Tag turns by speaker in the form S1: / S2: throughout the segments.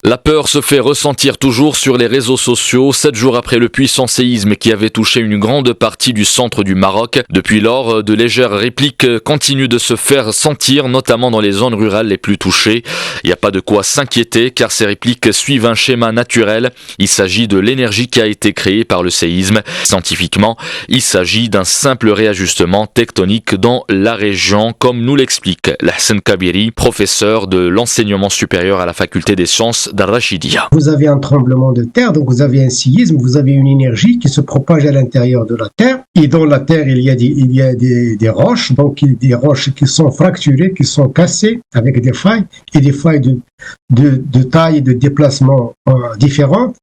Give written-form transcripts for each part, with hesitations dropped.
S1: La peur se fait ressentir toujours sur les réseaux sociaux, 7 jours après le puissant séisme qui avait touché une grande partie du centre du Maroc. Depuis lors, de légères répliques continuent de se faire sentir, notamment dans les zones rurales les plus touchées. Il n'y a pas de quoi s'inquiéter car ces répliques suivent un schéma naturel. Il s'agit de l'énergie qui a été créée par le séisme. Scientifiquement, il s'agit d'un simple réajustement tectonique dans la région, comme nous l'explique Lahsen Kabiri, professeur de l'enseignement supérieur à la faculté des sciences d'Al-Rachidiyya.
S2: Vous avez un tremblement de terre, donc vous avez un séisme, vous avez une énergie qui se propage à l'intérieur de la terre. Et dans la terre, il y a des roches, donc des roches qui sont fracturées, qui sont cassées avec des failles, et des failles de taille et de déplacement différentes.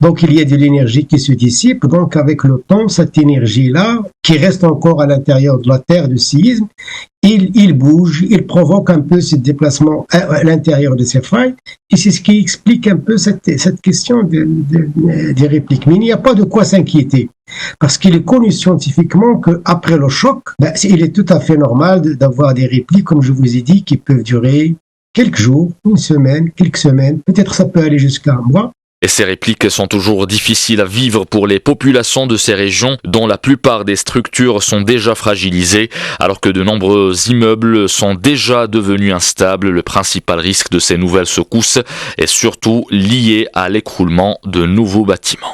S2: Donc il y a de l'énergie qui se dissipe. Donc avec le temps, cette énergie-là, qui reste encore à l'intérieur de la terre du séisme, il bouge, il provoque un peu ce déplacement à l'intérieur de ces failles. Et c'est ce qui explique un peu cette question des répliques. Mais il n'y a pas de quoi s'inquiéter. Parce qu'il est connu scientifiquement qu'après le choc, il est tout à fait normal d'avoir des répliques, comme je vous ai dit, qui peuvent durer quelques jours, une semaine, quelques semaines. Peut-être ça peut aller jusqu'à un mois.
S1: Et ces répliques sont toujours difficiles à vivre pour les populations de ces régions dont la plupart des structures sont déjà fragilisées alors que de nombreux immeubles sont déjà devenus instables. Le principal risque de ces nouvelles secousses est surtout lié à l'écroulement de nouveaux bâtiments.